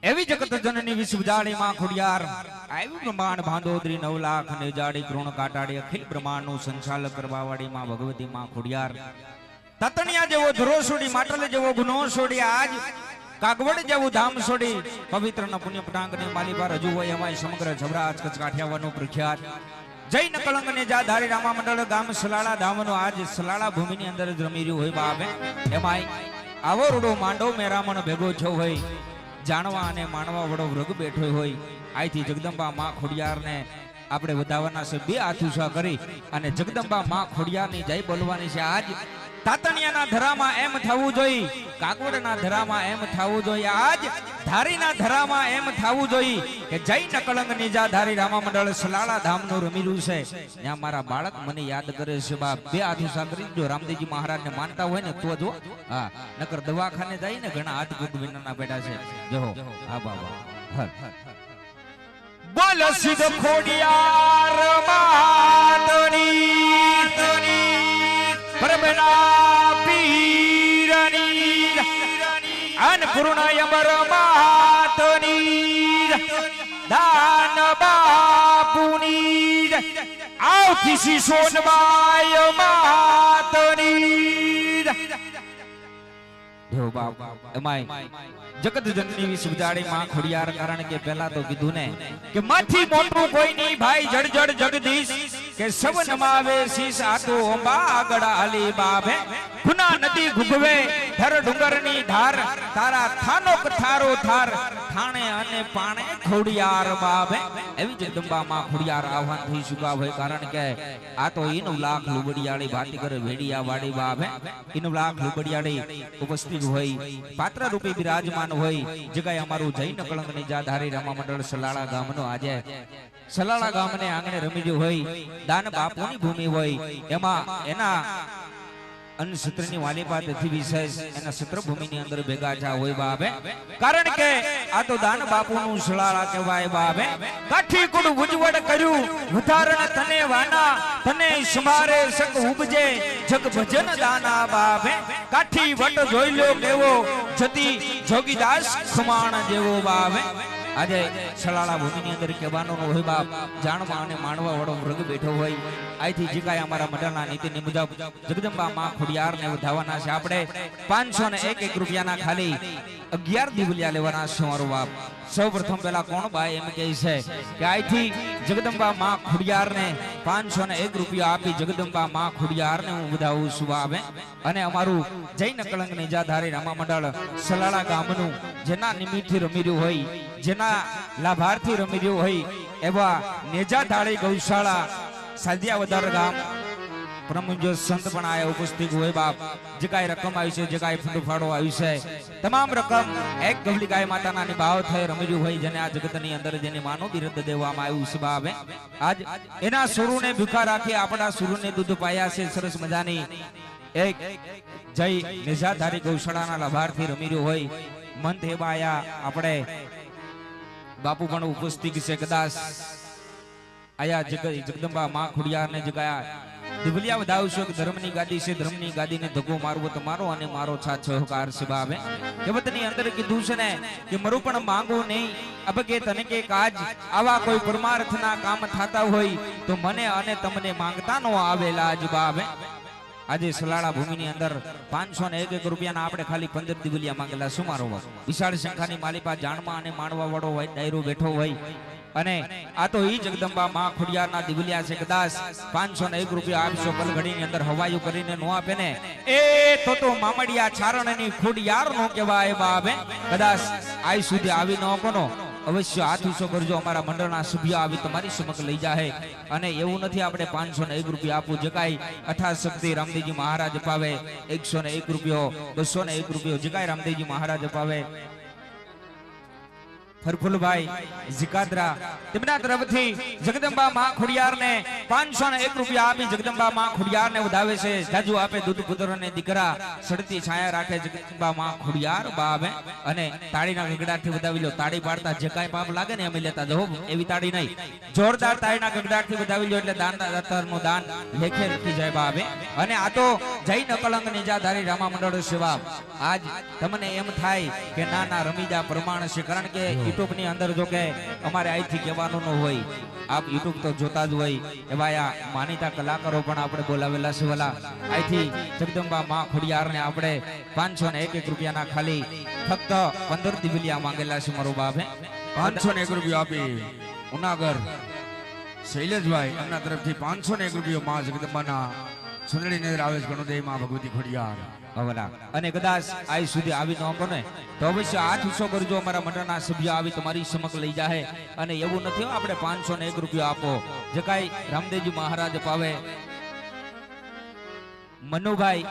एवी जगत जननी विश्व जाड़ी मां खुड़ियार आयु ब्रह्मांड भांडोदरी 9 लाख ने जाड़ी क्रोण काटाड़ी अखिल ब्रह्मांड नु संचालक करवावाड़ी मां भगवती मां खुड़ियार ततनिया जेवो धरो सोडी माटल जेवो गुनो सोडी आज कागवड़ जेवो धाम सोडी पवित्र न पुण्य पटांग ने मालीबार हजू होय हमारी समग्र जबराज कच्छ काठियावाड़नो प्रख्यात जय न कलंग ने जा धारी रामा मंडल गाम सलाड़ा धाम नो आज सलाड़ा भूमि ની અંદર જ રમી રહ્યું હોય બાબે એમાંય આવો રૂડો માંડો મેરામણ ભેગો છો હોય જાણવા અને માણવા વડો વૃગ બેઠો હોય આથી જગદંબા માં ખોડિયારને આપણે વધાવવાના છે બે હાથ ઊંચા કરી અને જગદંબા માં ખોડિયારની જય બોલવાની છે આજ તાતણિયાના ધરામાં એમ થવું જોઈએ કાગવડના ધરામાં એમ થવું જોઈએ આજ ધારીના ધરામાં એમ થવું જોઈએ કે જય નકળંગ નિજાધારી રામા મંડળ સલાળા ધામનું રમીલું છે ત્યાં મારા બાળક મને યાદ કરે છે બાપ બે હાથ ઊંચા કરી જો રામદેવજી મહારાજને માનતા હોય ને તો જો હા નકર દવાખાને જાય ને ઘણા હાથ ગુગ વિનાના બેઠા છે જો હા બાબા હર બોલ સિદ્ધ ખોડિયાર માતની પરમના પીરની અન્નપૂર્ણ અમર માતની દાન બાપુની આવતી સી સોનબાઈ માતની જો બાપ એમાય જગત જનની વિસુજાડી માં ખોડિયાર કારણ કે પહેલા તો કીધું ને કે માથી મોટું કોઈ નહીં ભાઈ જડ જગદીશ કે સબ નમાવે શીશ આતો અંબા આગળ આલી બાબે ગુના નદી ઘુગવે ધર ડુંગરની ધાર તારા થાનો કથારો થાર થાણે અને પાણે ખોડિયાર બાબે એવી જગદંબા માં ખોડિયાર આહવાન થઈ ચુકા હોય કારણ કે આ તો ઈનું લાખ લુબડિયાળી ભાતી કરે વેડિયા વાડી બાબે ઈનું લાખ લુબડિયાળી ઉપસ્થિત હોય પાત્ર રૂપે બિરાજમાન હોય જગાય અમારું જય નકળંગ નિજાધારી રામા મંડળ સલાળા ગામનો આજે સલાળા ગામને આંગણે રમીજો હોય દાન બાપુની ભૂમિ હોય એમાં એના અન્ન સત્રની વાલીપાત થી વિશેષ એના સત્ર ભૂમિની અંદર ભેગા થા હોય બાબે કારણ કે આ તો દાન બાપુનું સલાળા કહેવાય બાબે કાઠી કુડ ઉજવડ કર્યું ઉદાહરણ તને વાના તને સંભારે સક ઉપજે જગ ભજન દાના બાબે કાઠી વટ જોઈ લો કેવો જતી જોગીદાસ ખમાણ જેવો બાબે આજે સલાળા ભૂમિની અંદર કહેવાનું હોય બાપ જાણવા અને માણવા વાળો મૃગ બેઠો હોય આથી જે કાંઈ અમારા મંડળના નીતિની મુજબ જગદંબા માં ખોડિયારને વધાવવાના છે આપણે 501 રૂપિયાના ખાલી 11 દિવલિયા લેવાના છે મારો બાપ સૌપ્રથમ પેલા કોણ ભાઈ એમ કહે છે કે આથી જગદંબા માં ખોડિયારને 501 રૂપિયા આપી જગદંબા માં ખોડિયારને હું વધાવું છું આવે અને અમારું જય નકળંગ નિજાધારી રામા મંડળ સલાળા ગામનું જેના નિમિત્તથી રમી રહ્યું હોય જેના લાભાર્થી રમી રહ્યું હોય એવા નેજાધારી ગૌશાળા સાધિયા વધાર ગામ પ્રમુજો સંત પણ આયા ઉપસ્થિત હોય બાપ જે કાંઈ રકમ આવી છે જે કાંઈ ફૂંડફાળો આવી છે તમામ રકમ એક ગવલી ગાય માતાના નિભાવ થઈ રમી રહ્યું હોય જેને આ જગતની અંદર જેની માનો બિરદ દેવામાં આવ્યું છે બાપ આજ એના સુરુને ભૂખા રાખી આપણા સુરુને દૂધ પાયા છે સરસ મજાની એક જય નિજાધારી ગૌશાળાના લાભાર્થી રમી રહ્યો હોય મંત એવા આયા આપણે બાપુ પણ ઉપસ્થિત છે કદાચ આયા જગદંબા માં ખોડિયારને જગાયા દિવલિયા વધાવશો કે ધર્મની ગાદી છે ધર્મની ગાદીને ધક્કો મારવો તમારો અને મારો સાથ સહકાર છે બાબે કહેવતની અંદર કીધું છે ને કે મરું પણ માંગો નહીં અબકે તને કે કાજ આવા કોઈ પરમાર્થના કામ થતા હોય તો મને અને તમને માંગતા નો આવેલા જ બાબે આજે સલાળા ભૂમિની અંદર 501 રૂપિયાના આપણે ખાલી 15 દિવલિયા માંગેલા શું મારો વિશાળ સંખ્યાની માલિપા જાણમાં અને માણવા વાળો હોય ડાયરો બેઠો હોય અને આ તો ઈ જગદંબા માં ખોડિયારના દિવલિયા છે કદાચ 501 રૂપિયા આપશો પલઘડીની અંદર હવાયું કરીને નો આપે ને એ તો મામડિયા ચારણની ખોડિયાર નો કહેવાય બાબે કદાચ આઈ સુધી આવી ન કોનો અવશ્ય હાથ ઊંચો કરજો અમારા મંડળના સભ્ય આવી તમારી સમક્ષ લઈ જાય અને એવું નથી આપણે 501 રૂપિયા આપવું જે કાંઈ અથાશક્તિ રામદેવજી મહારાજ અપાવે 101 રૂપિયો 201 રૂપિયો જે કાંઈ રામદેવજી મહારાજ અપાવે ફરફુલભાઈ જીકાદરા તેમના તરફથી જગદંબા માં ખોડિયારને 501 રૂપિયા આપી જગદંબા માં ખોડિયારને વધાવે છે જાજુ આપે દૂધ પુત્ર અને દીકરા સડતી છાયા રાખે જગદંબા માં ખોડિયાર બાવે અને તાળીના ગગડાટથી વધાવી લો તાળી પાડતા જે કાંઈ પાપ લાગે ને અમે લેતા જવો એવી તાળી નહીં જોરદાર તાળીના ગગડાટથી વધાવી લો એટલે દાનદાતાનું દાન લેખે લખી જાય બાવે અને આ તો જય નકળંગ નિજાધારી રામા મંડળ સેવા આજ તમને એમ થાય કે ના રમીજા પ્રમાણ છે કારણ કે યુટ્યુબ ની અંદર જો કે અમારે અહીંથી કહેવાનું ન હોય આપ યુટ્યુબ તો જોતા જ હોય એવા આ માનીતા કલાકારો પણ આપણે બોલાવેલા છે વાલા અહીંથી જગદંબા માં ખોડિયારને આપણે 501 રૂપિયાના ખાલી ફક્ત 15 દિવલિયા માંગેલા છે મારો બાપે 501 રૂપિયા આપી ઉનાગર શૈલેષભાઈ એમના તરફથી 501 રૂપિયા માં જગદંબાના સુંદરીની અંદર આવે છે ગણોદય માં ભગવતી ખોડિયાર હવલા અને કદાચ આજ સુધી આવી ન કોને તો અવશ્ય હાથ ઊંચો કરજો અમારા મંડળના સભ્ય આવી તમારી સમક્ષ લઈ જાય અને એવું નથી આપણે 501 રૂપિયા આપો જે કાંઈ રામદેવજી મહારાજ પાવે મનુભાઈ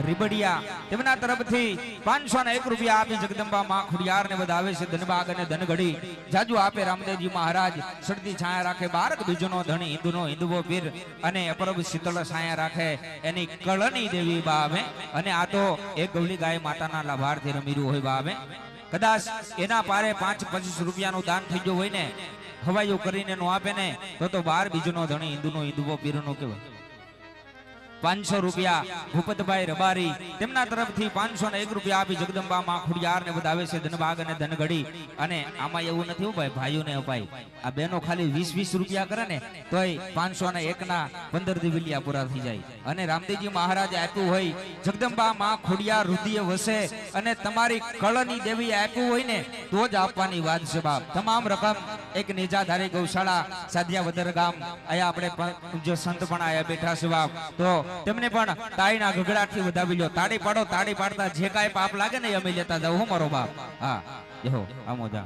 રીબડિયા તેમના તરફથી 501 રૂપિયા આપી જગદંબા માં ખોડિયાર ને વધાવે છે ધનબાગ અને ધનગડી જાજુ આપે રામદેવજી મહારાજ સડતી છાયા રાખે બારક બીજનો ધણી હિન્દુનો હિન્દુવો પીર અને અપરબ શીતળ છાયા રાખે એની કળની દેવી બાવે અને આ તો એક ગવલી ગાય માતાના લાભાર્થી રમીરું હોય બાવે કદાચ એના પારે 5-25 રૂપિયાનું દાન થઈ ગયું હોય ને હવાયું કરીને નો આપે ને તો 12 બીજનો ધણી હિન્દુનો હિન્દુવો પીરનો કહેવાય 500 રૂપિયા ભૂપતભાઈ રબારી તેમના તરફથી 501 રૂપિયા આપી જગદંબા માં ખોડિયાર ને વધાવે છે ધનબાગ અને ધનગડી અને આમાં એવું નથી ભાઈ ભાઈઓને અપાય આ બેનો ખાલી 20-20 રૂપિયા કરે ને તોય 501 ના 15 દિવિલિયા પૂરા થઈ જાય અને રામદેવજી મહારાજ આપ્યું હોય જગદંબા માં ખોડિયાર રુધિય વસે અને તમારી કળની દેવી આપ્યું હોય ને તો જ આપવાની વાત છે બાપ તમામ રકમ એક નિજાધારી ગૌશાળા સાધિયા વદર ગામ આયા આપણે જે સંત પણ આયા બેઠા છે બાપ તો તેમને પણ તાળીના ગગડાથી વધાવી લ્યો તાળી પાડો તાળી પાડતા જે કાંઈ પાપ લાગે ને અમે લેતા જાવ હું મારો બાપ હા જો આમો જા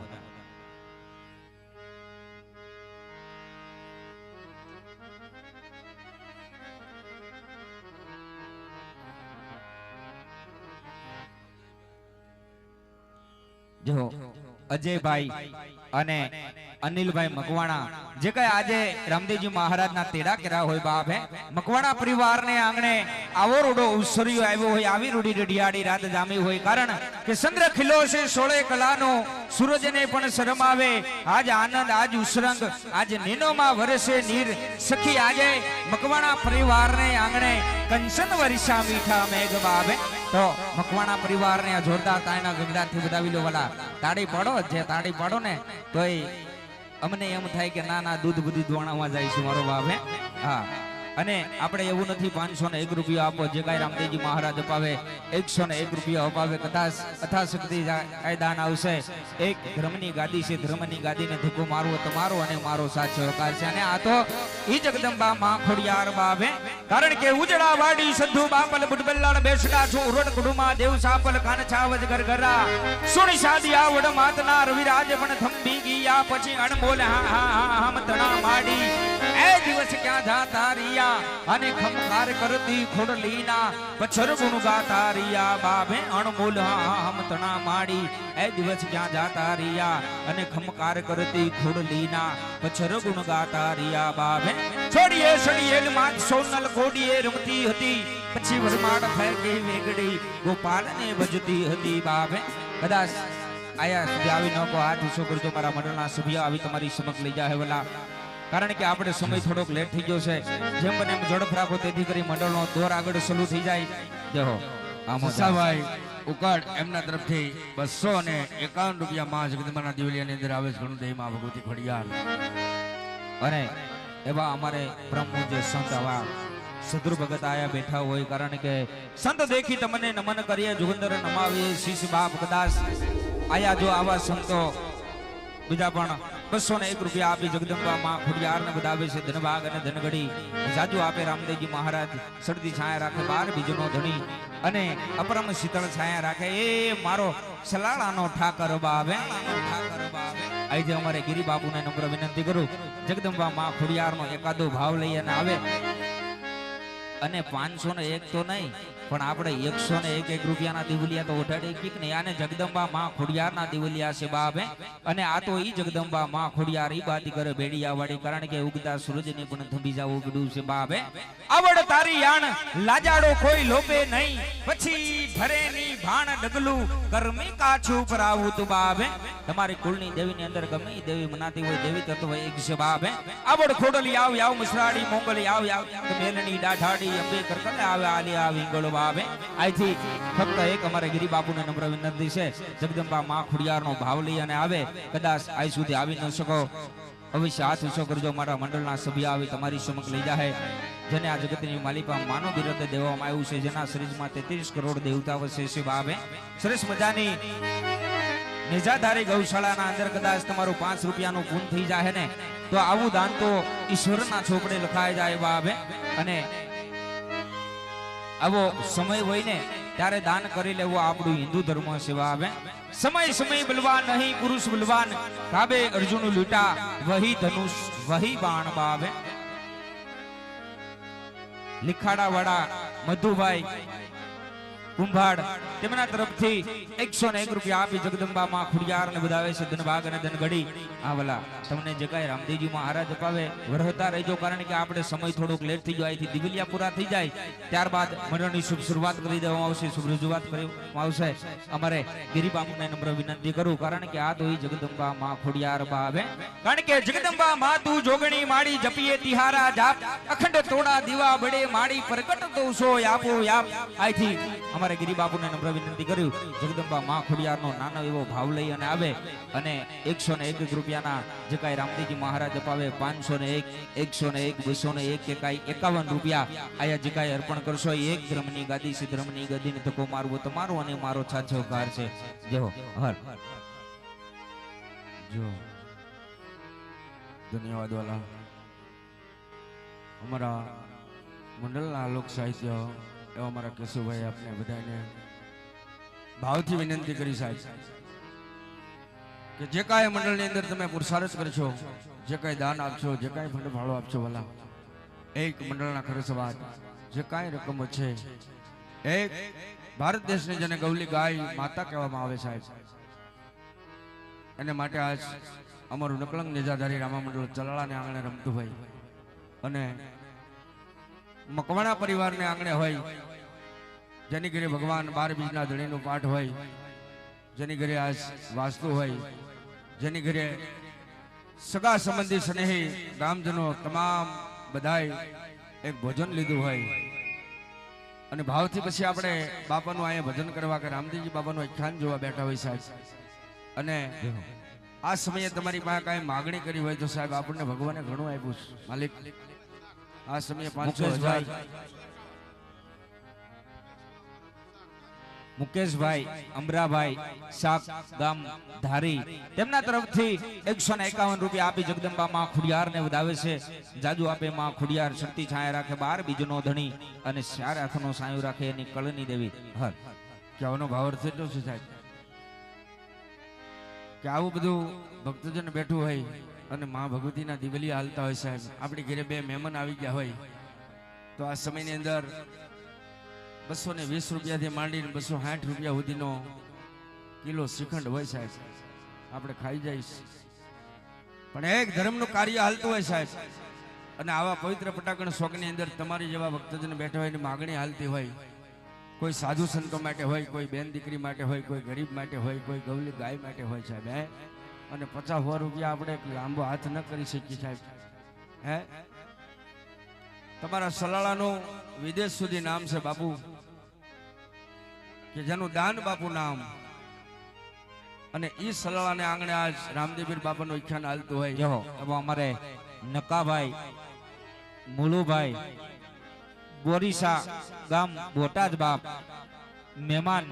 જો અજયભાઈ અને અનિલભાઈ મકવાણા જે કઈ આજે રામદેવજી મહારાજના તેડા કર્યા હોય બાપ હે મકવાણા પરિવારને આંગણે આવો રૂડો ઉસર્યો આવ્યો હોય આવી રૂડી રડિયાળી રાત જામી હોય કારણ કે ચંદ્ર ખીલો છે 16 કલાનો સૂરજને પણ શરમ આવે આજ આનંદ આજ ઉસરંગ આજ નીનોમાં વરસે નીર સખી આજે મકવાણા પરિવારને આંગણે કંચન વર્ષા મીઠા મેઘ બાબે તો મકવાણા પરિવારને આ જોરદાર તાળીના ગગડાથી વધાવી લો વાલા તાળી પાડો જે તાળી પાડો ને તોય અમને એમ થાય કે ના દૂધ બધી દોણામાં જાય છે મારો બાપ હે હા અને આપણે એવું નથી 501 રૂપિયા આપો જે કાંઈ રામદેવજી મહારાજ અપાવે 101 રૂપિયા અપાવે કદાચ અથાશક્તિ દાન આવશે એક ધર્મની ગાદી છે ધર્મની ગાદીને ધક્કો મારવો તમારો અને મારો સાચો હકાર છે અને આ તો ઈ જગદંબા માં ખોડિયાર બાપે કારણ કે ઉજળા વાડી સધુ બાપલ બુડબલ્લાડ બેસડા છો ઉરડ કુડુમા દેવ સાપલ કાન છાવજ ગરગરા સુણી સાદી આવડ માતના રવિરાજ પણ થંભી ગયા પછી અણમોલ હામ તણા માડી એ દિવસ ક્યાં જાતા રિયા અને ખમકાર કરતી ખોડલીના પછર ગુણ ગાતા રિયા બાબે અણમોલ હામ તણા માડી એ દિવસ ક્યાં જાતા રિયા અને ખમકાર કરતી ખોડલીના પછર ગુણ ગાતા રિયા બાબે છોડીએ સડીએ માત સોનલ કોડીએ રમતી હતી પછી વરમાડ થઈ ગઈ વેગડી ગોપાલને ભજતી હતી બાબે કદાચ આયા સુધી આવી ન કો હાથ ઊંચો કરજો મારા મંડળના સભ્ય આવી તમારી સમક્ષ લઈ જાય વલા કારણ કે આપણે સમય થોડોક લેટ થઈ ગયો છે જેમ બને એમ ઝડપ રાખો તેથી કરી મંડળનો દોર આગળ શરૂ થઈ જાય જહો આમોસાભાઈ ઉકાળ એમના તરફથી 251 રૂપિયા માં જગદંબાના દિવેલિયાની અંદર આવે છે ગણોદય માં ભગવતી ખોડિયાર અને એવા અમારે બ્રહ્મ જે સંત આવા સદુર ભગત આયા બેઠા હોય કારણ કે સંત દેખી તમને નમન કરીએ જુગંદર નમાવીએ શીશ બાપ કદાચ આયા જો આવા સંતો બીજા પણ 201 રૂપિયા આપી જગદંબા માં ખોડિયાર ને વધાવે છે ધનબાગ અને ધનગડી જાજુ આપે રામદેવજી મહારાજ સડતી છાયા રાખે 12 બીજનો ધણી અને અપરમ શીતળ છાયા રાખે એ મારો સલાળાનો ઠાકર બાવે આજે અમારે ગિરી બાપુને નમ્ર વિનંતી કરું જગદંબા માં ખોડિયાર નો એકાદો ભાવ લઈ અને આવે અને 501 તો નહીં પણ આપણે 101 રૂપિયાના દિવલિયા તો ઉઠાડી કીક ને આને જગદંબા માં ખોડિયારના દિવલિયા છે બાપે અને આ તો ઈ જગદંબા માં ખોડિયાર ઈ બાતી કરે બેડિયા વાળી કારણ કે ઉગતા સૂરજની પણ થંભી જાવું પડ્યું છે બાપે આવડ તારી યાણ લાજાડો કોઈ લોપે નહીં પછી ભરેની ભાણ ડગલું કર્મી કાછું પરાવું તું બાપે તમારી કુળની દેવીની અંદર ગમે દેવી મનાતી હોય દેવી તત્વ એક છે બાપે આવડ ખોડલી આવ મુસરાડી મોંગલી આવ મેલની દાઢાડી અંબે કરકલે આવે આલી આવી ગળો બાપે આથી ફક્ત એક અમારે ગિરી બાપુને નમ્ર વિનંતી છે જગદંબા માં ખોડિયારનો ભાવ લઈ અને આવે કદાચ આજ સુધી આવી ન શકો અવશ્ય હાથ ઊંચો કરજો મારા મંડળના સભ્ય આવી તમારી સમક્ષ લઈ જાય જેને આ જગતની માલિકા માનવ બિરતે દેવામાં આવ્યું છે જેના શરીરમાં 33 કરોડ દેવતા વસે છે બાપે સરસ મજાની નિજાધારી ગૌશાળાના અંદર કદાચ તમારું 5 રૂપિયાનું પૂન થઈ જાય ને તો આવું દાન તો ઈશ્વરના ચોપડે લખાઈ જાય બાપે અને આવો સમય હોય ને ત્યારે દાન કરી લેવું આપણું હિન્દુ ધર્મ સેવા આવે. સમય સમય બલવાન નહીં પુરુષ બલવાન, કાબે અર્જુન લૂટા વહી ધનુષ વહી બાણ બાવે. લીખાડા વાળા મધુભાઈ કુંભાડ તેમના તરફથી 101 રૂપિયા આપી જગદંબા માં ખુડિયાર ને બધાવે છે ધનભાગ અને ધનગડી. આવલા તમને જે કાંઈ રામદેવજી મહારાજ અપાવે વરહતા રહેજો, કારણ કે આપણે સમય થોડોક લેટ થઈ ગયો. અહીંથી દિવલિયા પૂરા થઈ જાય ત્યારબાદ મંડળની શુભ શરૂઆત કરી દેવામાં આવશે, શુભ રજૂઆત કરવામાં આવશે. અમારે ગિરિબાપુને નમ્ર વિનંતી કરું, કારણ કે આ તો જગદંબા માં ખુડિયાર બાવે, કારણ કે જગદંબા માં તું જોગણી માડી જપીએ તિહારા જાપ, અખંડ તોડા દીવા બડે માડી પ્રગટ તો સો આપો આપ. અહીંથી અમારે ગિરિબાપુને નમ્ર વિનંતી કર્યું, જગદંબા માં ખુડિયારનો નાનો એવો ભાવ લઈ અને આવે અને 101 રૂપિયાના જે કાંઈ રામદેવજી મહારાજ અપાવે 501, 101, 201 કે કાંઈ 51 રૂપિયા આયા જે કાંઈ અર્પણ કરશો એ એક ધર્મની ગાદી છે. ધર્મની ગાદીને તકો મારવો તમારો અને મારો સાચો કાર છે. જો હર જો ધન્યવાદ વાલા અમારા મંડળના લોક સાહિત્ય એવા અમારા કેશુભાઈ આપને બધાને ભાવથી વિનંતી કરી સાહેબ કે જે કાંઈ મંડળની અંદર તમે પુરુષાર્થ કરશો, જે કાંઈ દાન આપશો, જે કાંઈ ફંડ ફાળો આપશો વાલા, એક મંડળના ખર્ચવાદ જે કાંઈ રકમો છે, એક ભારત દેશની જેને ગૌલી ગાય માતા કહેવામાં આવે સાહેબ, એને માટે આજ અમારું નકલંગ નેજાધારી રામા મંડળ ચલાળાને આંગણે રમતું હોય અને મકવાણા પરિવારને આંગણે હોય, જેની ઘરે ભગવાન 12 બીજના ધણીનો પાઠ હોય, જેની ઘરે આજ વાસ્તુ હોય, જેની ઘરે સગા સંબંધી સ્નેહી ગામજનો તમામ બધાય એક ભોજન લીધું હોય અને ભાવથી પછી આપણે બાપાનું અહીંયા ભજન કરવા કે રામદેવજી બાપાનું આખ્યાન જોવા બેઠા હોય સાહેબ, અને આ સમયે તમારી પાસે કાંઈ માગણી કરી હોય તો સાહેબ આપણને ભગવાને ઘણું આપ્યું છે માલિક. આ સમયે 500,000 મુકેશભાઈ અમરાભાઈ શાક ગામ ધારી તેમના તરફથી 151 રૂપિયા આપી જગદંબા માં ખુડિયાર ને વધાવે છે. જાજુ આપે માં ખુડિયાર શક્તિ છાયા રાખે, 12 બીજનો ધણી અને 4 હાથનો સાયું રાખે એની કળની દેવી. હર કહેવાનો ભાવ અર્થ એટલો છે સાહેબ કે આવું બધું ભક્તજન બેઠું હોય અને મા ભગવતીના દિવલિયા હાલતા હોય સાહેબ, આપણી ઘરે 2 મહેમાન આવી ગયા હોય તો આ સમયની અંદર 220 રૂપિયાથી માંડીને 260 રૂપિયા સુધીનો કિલો શ્રીખંડ હોય સાહેબ, આપણે ખાઈ જઈશ. પણ એક ધર્મનું કાર્ય હાલતું હોય સાહેબ, અને આવા પવિત્ર પટાકણ શોકની અંદર તમારી જેવા ભક્તજન બેઠા હોય એની માગણી હાલતી હોય, કોઈ સાધુ સંતો માટે હોય, કોઈ બેન દીકરી માટે હોય, કોઈ ગરીબ માટે હોય, કોઈ ગૌલી ગાય માટે હોય સાહેબ. અને 50,000 રૂપિયા આપણે લાંબો હાથ ન કરી શકીએ સાહેબ. તમારા સલાળાનું વિદેશ સુધી નામ છે બાપુ, કે જેનું દાન બાપુ નામ, અને ઈ સલાળાને આંગણે આજ રામદેવીર બાપાનું આખ્યાન હાલતું હોય. જો હવે અમારે નકાભાઈ મુલુભાઈ બોરીસા ગામ બોટાદ બાપ મહેમાન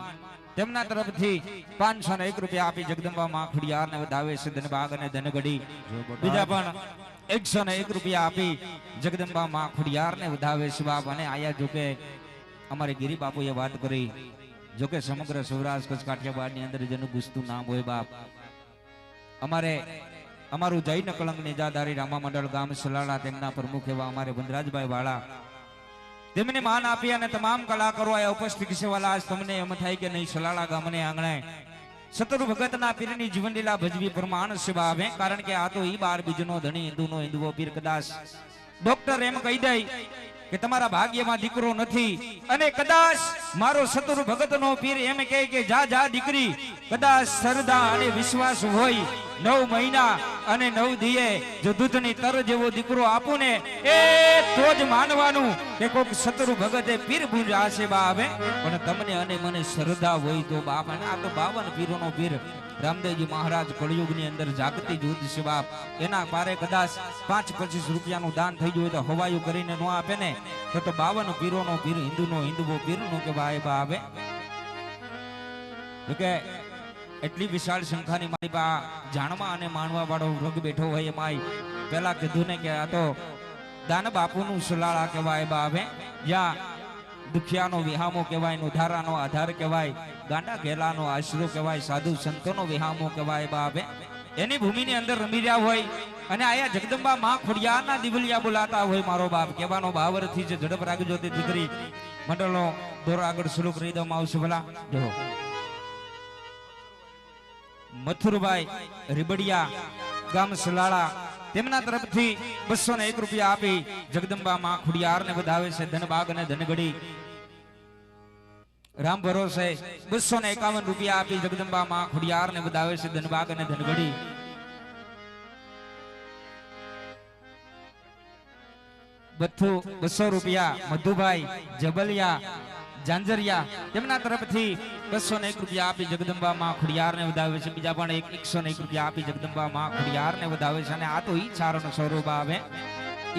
તેમના તરફથી 501 રૂપિયા આપી જગદંબા માં ખુડિયાર ને વધાવે છે ધનભાગ અને ધનગડી. બીજા પણ 101 રૂપિયા આપી જગદંબા માં ખુડિયાર ને વધાવે છે બાપ. અને આયા જોકે અમારે ગિરી બાપુએ વાત કરી, જોકે સમગ્ર સૌરાષ્ટ્ર કચ્છ કાઠિયાવાડ ની અંદર જેનું ગુસ્તું નામ હોય બાપ, અમારું જૈન કલંક નેજાધારી રામા મંડળ ગામ સલાળા તેમના પ્રમુખ એવા અમારે વનરાજભાઈ વાળા તેમને માન આપી અને તમામ કલાકારો આ ઉપસ્થિત છે વાલા. આજ તમને એમ થાય કે નહીં સલાળા ગામને આંગણે સતરુ ભગતના પીરની જીવન લીલા ભજવી પ્રમાણ સેવા આવે, કારણ કે આ તો ઈ 12 બીજનો ધણી હિન્દુનો હિન્દુઓ પીર. કદાચ ડોક્ટર એમ કહી દે કે તમારા ભાગ્યમાં દીકરો નથી, અને કદાચ મારો સતરુ ભગતનો પીર એમ કહે કે જા જા દીકરી, કદાચ શ્રદ્ધા અને વિશ્વાસ હોય 9 મહિના અને 9 દિયે જો દૂધની તર જેવો દીકરો આપું ને એ તો જ માનવાનું કે કોક સતરુ ભગતે પીર ભૂંજ આશે બાપ. પણ તમને અને મને શ્રદ્ધા હોય તો બાપ. અને આ તો 52 પીરોનો પીર રામદેવજી મહારાજ કળયુગની અંદર જાગતી જૂથ છે બાપ. એના પારે કદાચ 5-25 રૂપિયાનું દાન થઈ ગયું તો હવાયું કરીને ન આપે ને તો 52 પીરોનો પીર હિન્દુનો હિન્દુઓ પીરનો કે ભાઈ બાપ. કે એટલી વિશાળ સંખ્યાની મારી બા જાણવા અને માણવા વાળો વર્ગ બેઠો હોય એમાં પેલા કીધું ને કે આ તો દાન બાપુનું સલાળા કહેવાય બાપ. જ્યાં દુખિયાનો વિહામો કહેવાય, ઉધારાનો આધાર કહેવાય, ગાંડા ઘેલાનો આશરો કહેવાય, સાધુ સંતોનો વિહામો કહેવાય બાપે. એની ભૂમિની અંદર રમી રહ્યા હોય અને આયા જગદંબા માં ખોડિયારના દિવલિયા બોલાતા હોય મારો બાપ. કહેવાનો ભાવ અર્થી છે, ઝડપ રાખજો તે દીકરી મંડળનો દોર આગળ શરૂ કરી દેવામાં આવશે. ભલા જો મથુરભાઈ રીબડિયા ગામ સલાળા તેમના તરફથી 201 રૂપિયા આપી જગદંબા માં ખોડિયારને વધાવે છે. ધનબાગ અને ધનગડી રામ ભરોસે 251 રૂપિયા આપી જગદંબા માં ખોડિયારને વધાવે છે. ધનબાગ અને ધનગડી બથુ 200 રૂપિયા મધુભાઈ જબલિયા જાંજરિયા તેમના તરફથી 201 રૂપિયા આપી જગદંબા માં ખોડિયારને વધાવે છે. બીજા પણ 101 રૂપિયા આપી જગદંબા માં ખોડિયારને વધાવે છે. અને આ તો ઈ ચારણ સ્વરૂપ આવે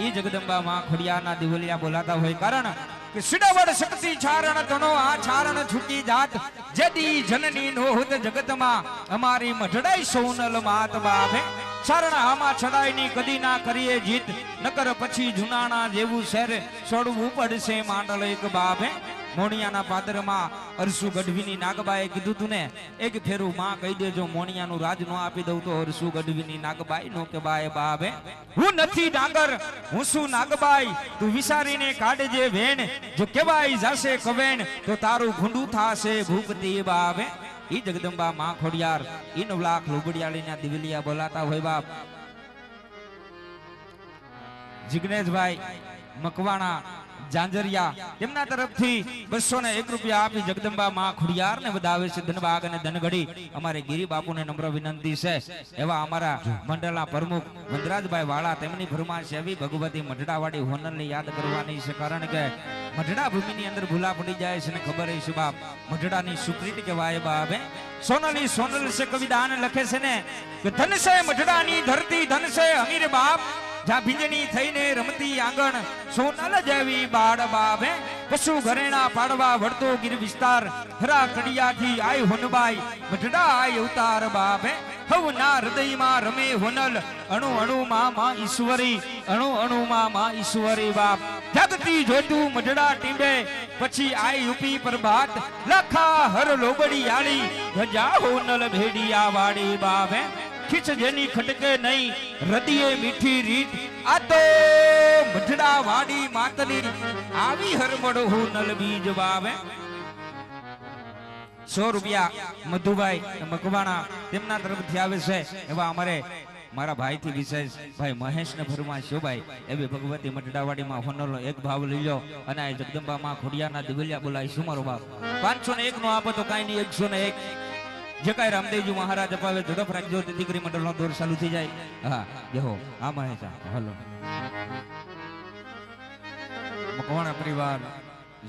ઈ જગદંબા માં ખોડિયારના દિવલિયા બોલાતા હોય. કારણ કે સિડાવડ શક્તિ ચારણ તણો આ ચારણ છૂટી જાત જેદી જનની નો હોત જગતમાં અમારી મઢડાઈ સોનલ માત બાપે. ચારણ આમાં છડાઈ ની કદી ના કરીએ જીત નકર પછી જુનાણા જેવું શહેર છોડવું પડશે માંડલ એક બાપે. મોણિયાના પાદરમાં અરસુ ગઢવીની નાગબાએ કીધું તું ને એક ફેરું માં કહી દેજો મોણિયાનું રાજ નો આપી દઉં તો અરસુ ગઢવીની નાગબાઈ નો કે બાય બાબે. હું નથી ડાંગર હું શું નાગબાઈ તું વિચારીને કાઢજે વેણ જો કેવાય જાશે કવેણ તો તારું ભૂંડું થાશે ભૂપતી બાબે. ઈ જગદંબા માં ખોડિયાર ઈ 9 લાખ લુબડિયાળીના દિવલિયા બોલાતા હોય બાપ. જિગ્નેશભાઈ મકવાણા જાંજરિયા તેમના તરફથી 201 રૂપિયા આપી જગદંબા માં ખોડિયારને વધાવે છે. ધનબાગ અને ધનગડી અમારે ગિરી બાપુને નમ્ર વિનંતી છે એવા અમારા મંડળના પ્રમુખ વનરાજભાઈ વાળા તેમની ફરમાશ એવી ભગવતી મઢડાવાડી હોનલને યાદ કરવાની છે. કારણ કે મઢડા ભૂમિની અંદર ભૂલા પડી જાય છે ને ખબર છે બાપ મઢડાની સુપ્રીત કહેવાય બાપે. સોનલી સોનલ છે કવિદાન લખે છે ને કે ધન છે મઢડાની ધરતી ધન છે અમીર બાપ જ્યાં ભીંજણી થઈને રમતી આંગણ સોનલ જેવી બાળ બાપે. પશુ ઘરેણા પાડવા વળતો ગીર વિસ્તાર હરા કડિયાથી આય હોનબાઈ મઢડા આય અવતાર બાપે. હવના હૃદયમાં રમે હોનલ અણુ અણુમાં માં ઈશ્વરી અણુ અણુમાં માં ઈશ્વરી બાપ. જગતી જોતું મઢડા ટીંબે પછી આય યુપી પ્રભાત લખા હર લોબડી આળી ગજા હોનલ ભેડિયા વાળી બાપે. ખીચ જેની ખટકે નહીં હૃદયે મીઠી રીત આ તો મઢડા વાડી માતની આવી હરમડ હોનલ બીજ વાવે. 100 રૂપિયા મધુભાઈ મકવાણા તેમના તરફથી આવે છે એવા અમારે મારા ભાઈથી વિશેષ ભાઈ મહેશને ફરમાશો ભાઈ એવી ભગવતી મઢડાવાડીમાં હોનલનો એક ભાવ લઈ લો અને આ જગદંબા માં ખોડિયારના દિવલિયા બોલાય શું મારો બાપ. 501 નો આપો તો કાંઈ નહીં 101 જે કાંઈ રામદેવજી મહારાજ અપાવે ઝડપ રાખજો તે દીકરી મંડળનો દોર ચાલુ થઈ જાય. હા જહો આ મહેશા હલો મકવાણા પરિવાર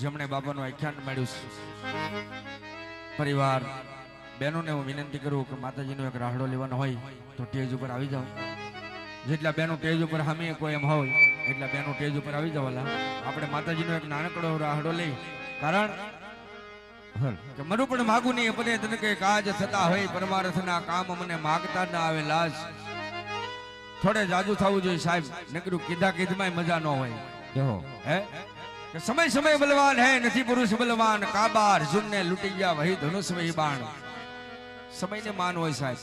જેમણે બાબાનું આખ્યાન મળ્યું પરિવાર બહેનોને હું વિનંતી કરું કે માતાજીનો એક રાહડો લેવાનો હોય તો ટેજ ઉપર આવી જાઓ. જેટલા બહેનો ટેજ ઉપર હામી કોઈ એમ હોય એટલા બહેનો ટેજ ઉપર આવી જવાલા. આપણે માતાજીનો એક નાનકડો રાહડો લઈ કારણ કે મરું પણ માગું નહીં પને તને કે કાજ થતા હોય પરમાર્થના કામ મને માગતા ના આવે લાજ. થોડે જાજુ થવું જોઈએ સાહેબ નકરું કીધા કીધમાં મજા ન હોય. જહો હે કે સમય સમય બલવાન હે નથી પુરુષ બલવાન કાબા અર્જુનને લૂટી ગયા વહી ધનુષ વહી બાણ. સમયને માન હોય સાહેબ.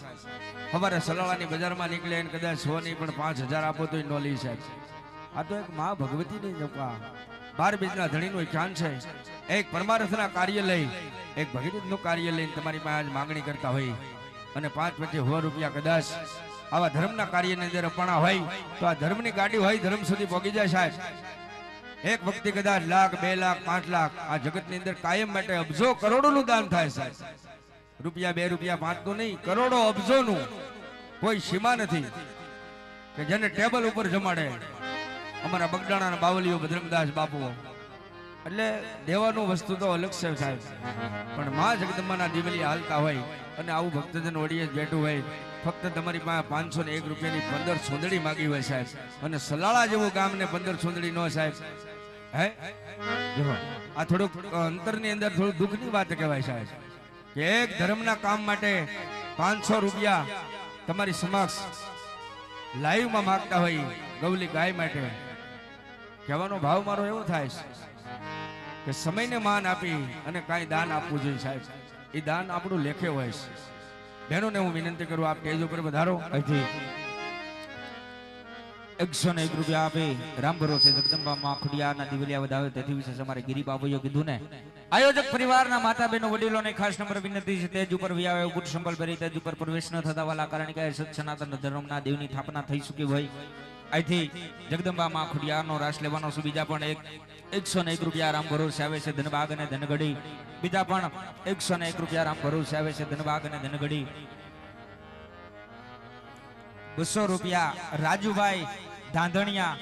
હવારે સલાળાની બજારમાં નીકળે અને કદાચ 100 નહીં પણ 5000 આપો તો ન લી સાહેબ. આ તો એક માં ભગવતી ની જપા 12 બીજના ધણીનું જ્ઞાન છે. એક પરમાર્થના કાર્ય લઈ એક ભગીરથનું કાર્ય લઈને તમારી પાસે આજ માંગણી કરતા હોય અને 5 પછી 100 રૂપિયા કદાચ આવા ધર્મના કાર્યની અંદર અપણા હોય તો આ ધર્મની ગાડી હોય ધર્મ સુધી પહોંચી જાય સાહેબ. એક વખતે કદાચ લાખ 2 લાખ 5 લાખ આ જગતની અંદર કાયમ માટે અબજો કરોડોનું દાન થાય સાહેબ. રૂપિયા 2 રૂપિયા 5 નું નહીં કરોડો અબજોનું કોઈ સીમા નથી કે જેને ટેબલ ઉપર જમાડે. અમારા બગડાણાના બાવલીઓ ભદ્રમદાસ બાપુ એટલે દેવાનું વસ્તુ તો અલગ છે સાહેબ. પણ માં જગદંબાના દિવલિયા હાલતા હોય અને આવું ભક્તજન ઓડીએ બેઠું હોય ફક્ત તમારી પાસે 501 રૂપિયાની 15 સોંદડી માગી હોય સાહેબ અને સલાળા જેવું ગામ ને 15 સોંદડી નો સાહેબ. હે આ થોડુંક અંતરની અંદર થોડું દુઃખની વાત કહેવાય સાહેબ કે એક ધર્મના કામ માટે 500 રૂપિયા તમારી સમક્ષ લાઈવમાં માગતા હોય ગૌલી ગાય માટે. કહેવાનો ભાવ મારો એવો થાય છે કે સમયને માન આપી અને કાંઈ દાન આપવું જોઈએ સાહેબ. એ દાન આપણું લેખે હોય છે. બહેનોને હું વિનંતી કરું, આપ સ્ટેજ ઉપર વધારો. અહીંથી 101 રૂપિયા આપે રામ ભરોસે જગદંબા માં ખુડિયારના દિવલિયા વધાવે તેથી વિશેષ અમારે ગિરિબાબુએ કીધું ને. આયોજક પરિવારના માતા બહેનો વડીલોને ખાસ નંબર વિનંતી છે, તેજ ઉપર વિયાવે ગુટ સંબલ ભરી તેજ ઉપર પ્રવેશ ન થતા વાલા, કારણ કે સત સનાતન ધર્મના દેવની સ્થાપના થઈ ચૂકી હોય. અહીંથી જગદંબા માં ખુડિયારનો રાસ લેવાનો છે. બીજા પણ 101 રૂપિયા રામ ભરોસે આવે છે ધનબાગ અને ધનગડી. બીજા પણ 101 રૂપિયા રામ ભરોસે આવે છે ધનબાગ અને ધનગડી. 200 રૂપિયા રાજુભાઈ ધાંધણિયા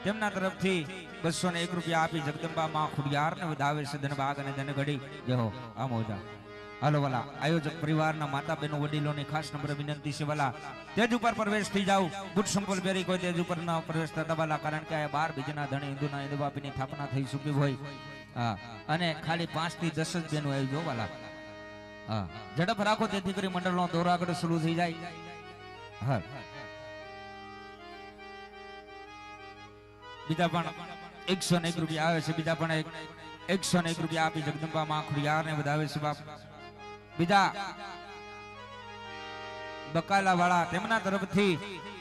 તેમના તરફથી 201 રૂપિયા આપી જગદંબા માં ખુડિયારને વધાવે છે ધનબાગ અને ધનગડી. જય હો આ મોજા. હાલો વાલા, આયોજક પરિવારના માતા બહેનો વડીલોની ખાસ નંબર વિનંતી છે વાલા, તેજ ઉપર પ્રવેશ થઈ જાવ. બુટ સંપલ પહેરી કોઈ તેજ ઉપર ન પ્રવેશ થતા વાલા, કારણ કે આ 12 બીજના ધણી હિન્દુના હિન્દુ બાપીની સ્થાપના થઈ ચૂકી હોય. હા, અને ખાલી 5 થી 10 જ બહેનો આવી જો વાલા. હા, ઝડપ રાખો તેથી કરી મંડળનો દોર આગળ શરૂ થઈ જાય. હા, બીજા પણ 101 રૂપિયા આવે છે. બીજા પણ 101 રૂપિયા આપી જગદંબા માં ખુડિયારને વધાવે છે બાપ. બીજા બકાલા વાળા તેમના તરફથી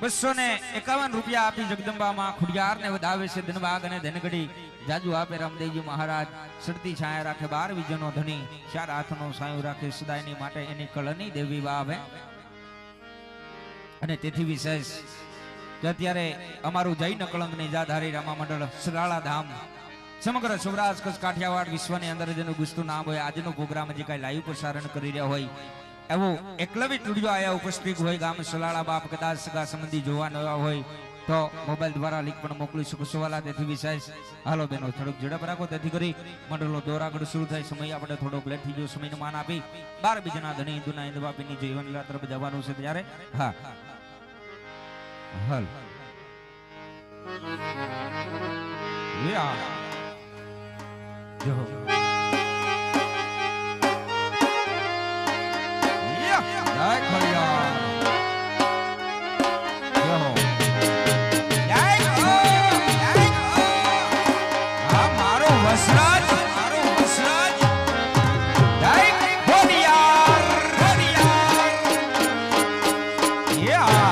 251 રૂપિયા આપી જગદંબા માં ખુડિયારને વધાવે છે ધનબાગ અને ધનગડી. જાજુ આપે રામદેવજી મહારાજ, સડતી છાયા રાખે 12 બીજનો ધણી, 4 હાથનો સાયો રાખે સદાયની માટે એની કળની દેવી વાવે. અને તેથી વિશેષ કે અત્યારે અમારું જૈન કળંકની જાધારી રામા મંડળ સરાળા ધામ સમગ્ર સૌરાષ્ટ્ર કચ્છ કાઠિયાવાડ વિશ્વની અંદર જેનું ગુસ્તું નામ હોય, આજનો પ્રોગ્રામ જે કઈ લાઈવ પ્રસારણ કરી રહ્યા હોય એવો એકલવી સ્ટુડિયો આયા ઉપસ્થિત હોય. ગામ સલાળા બાપ કદાચ સગા સંબંધી જોવા ન આવ્યા હોય તો મોબાઈલ દ્વારા લિંક પણ મોકલી શકો છો વાલા. તેથી વિશેષ હાલો બેનો થોડુંક ઝડપ રાખો તેથી કરી મંડળનો દોર આગળ શરૂ થાય. સમય આપણે થોડોક લેટ થઈ ગયો, સમયનું માન આપી 12 બીજના ધણી હિન્દુના હિન્દુ બાપીની જીવન લીલા તરફ જવાનું છે ત્યારે. હા હાલ યા જો જય ખોડિયાર. જો આ મારો વસરાજ, મારો વસરાજ. જય ખોડિયાર, ખોડિયાર. યા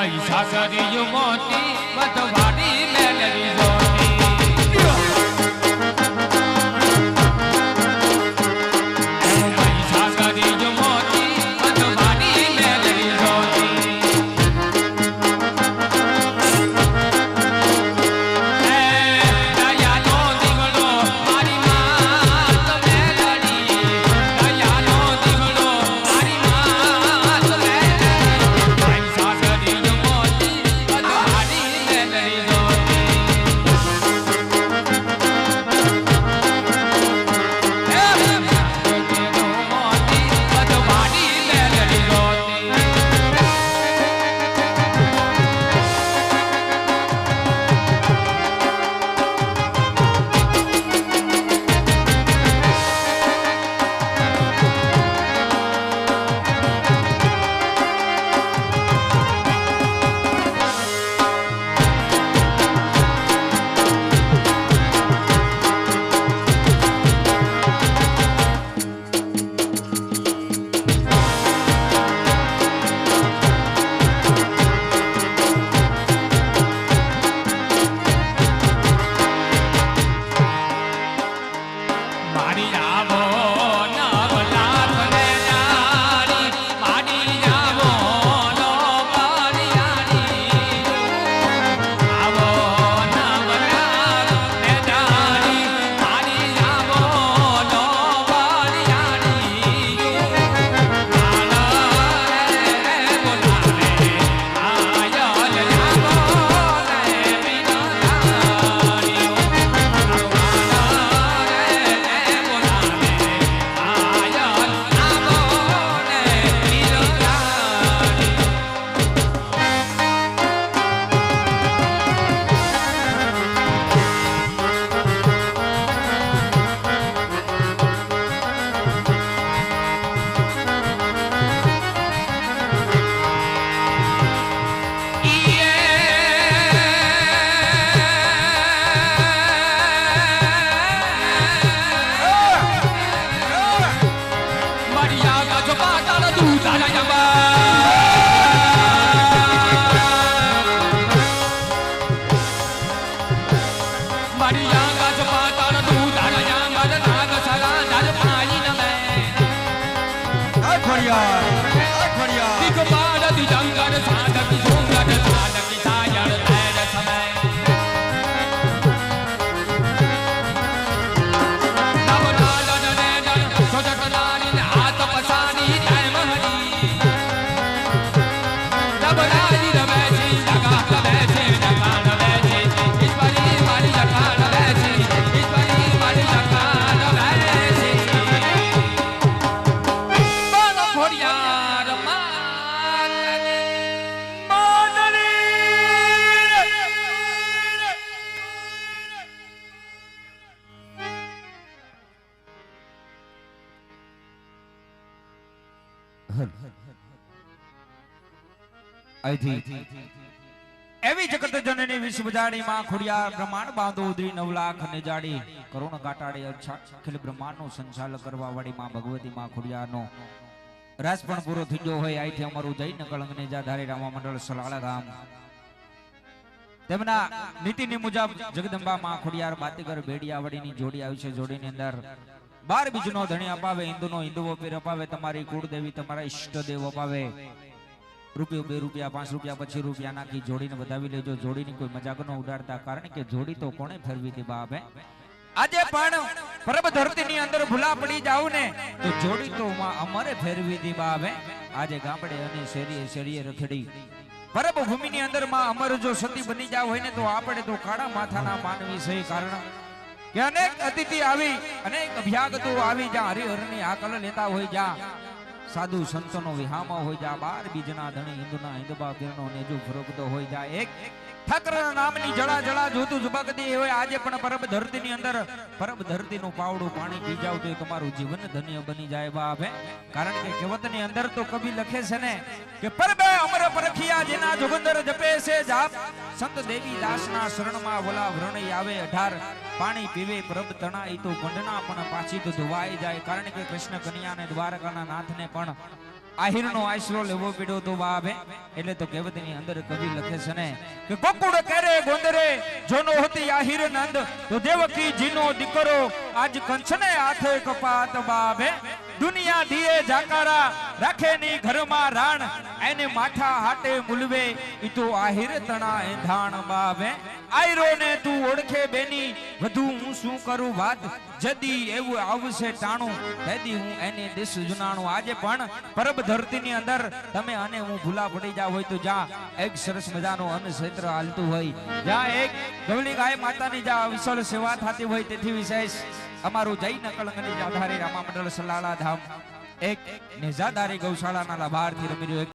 મહીસાગરી મોતી બધવાડી મેલરી જોતી મહીસાગરી મોતી બધવાડી મેલરી જોતી દયાનો દીવડો મારી માત મેલડી દયાનો દીવડો મારી માત મેલડી મહીસાગરી મોતી બધવાડી મેલરી જોતી મારી આવો નવલાખ ને નારી મારી આવો નો બલિયારી આવો નવલાખ ને નારી મારી આવો નો બલિયારી આલા રે બોલાવે આયલ આવો રે બિનારી અહીંથી એવી જગત જનની વિશ્વ જાડી માં ખોડિયાર બ્રહ્માંડ બાંધો ઉદરી 9 લાખ ને જાડી કરુણ કાટાડી અખિલ બ્રહ્માંડ નું સંચાલન કરવા વાળી માં ભગવતી માં ખોડિયાર નો રાસ પણ પૂરો થઈ ગયો હોય. અહીંથી અમારું જૈન કળંગ ને જાધારી રામા મંડળ સલાળા ગામ તેમના નીતિની મુજબ જગદંબા માં ખોડિયાર બાતીગર બેડિયાવાડીની જોડી આવી છે. જોડીની અંદર 12 બીજનો ધણી અપાવે, હિન્દુનો હિન્દુઓ પીર અપાવે, તમારી કુળદેવી તમારા ઈષ્ટદેવ અપાવે. રૂપિયો 2 રૂપિયા 5 રૂપિયા પછી રૂપિયા નાખી જોડીને વધાવી લેજો. જોડીની કોઈ મજાક ન ઉડાડતા, કારણ કે જોડી તો કોણે ફેરવી હતી બાપ હે. આજે પણ પરબ ધરતીની અંદર ભૂલા પડી જાવ ને તો જોડી તો અમારે ફેરવી હતી બાપ હે. આજે ગામડે અને શેરીએ શેરીએ રખડી પરબ ભૂમિની અંદર માં અમર જો સતી બની જાવ હોય ને તો આપણે તો કાળા માથાના માનવી છે. કારણ કે અનેક અતિથિ આવી, અનેક અભ્યાગતો આવી, જ્યાં હરિહરની આકલ લેતા હોય, જ્યાં સાધુ સંતોનો વિહામો હોય, જ્યાં 12 બીજના ધણી હિન્દુના હિન્દુબા પીરનો નેજુ ફરકતો હોય, જ્યાં એક ઠાકરના નામની જળા જળા જોતું ઝબકતી હોય. આજે પણ પરબ ધરતીની અંદર પરબ ધરતીનું પાવડું પાણી પી જાવ તો તમારું જીવન ધન્ય બની જાય બાપ હે. કારણ કે કહેવતની અંદર તો કવિ લખે છે ને કે પરબે અમર પરખિયા જેના જોગંદર જપે છે જાપ, સંત દેવી દાસના શરણમાં વલા વ્રણઈ આવે 18 પાણી પીવે પરબ તણા ઈ તો ગંડના પણ પાછી તો ધોવાઈ જાય. કારણ કે કૃષ્ણ કન્યાને દ્વારકાના નાથને પણ આહિરનો આશરો લેવો પડ્યો તો બાબે એટલે તો કહેવતની અંદર કવિ લખે છે ને કે ગોકુળ કેરે ગોંદરે જોનો હતી આહિર નંદ તો દેવકી જીનો દીકરો આજ કંચને હાથે કપાત બાબે દુનિયા દીએ જાકારા રાખે ની ઘરમાં રાણ એને માથા હાટે મુલવે ઈ તો આહિર તણા એંધાણ બાબે આયરો ને તું ઓળખે બેની વધુ હું શું કરું વાત જદી એવું આવશે ટાણું તેથી હું એને દેશ જુનાણું આજે પણ પરબ ધરતીની અંદર તમે આને હું ભૂલા પડી જાવ હોય તો જ્યાં એક સરસ મજાનું અન્ન ક્ષેત્ર હાલતું હોય જ્યાં એક ગવલી ગાય માતાની જ્યાં વિશાળ સેવા થતી હોય તેથી વિશેષ અમારું જય નકળંગની આધારે રામા મંડળ સલાલા ધામ એક નેજાદારી ગૌશાળાના લાભાર્થી રમી રહ્યો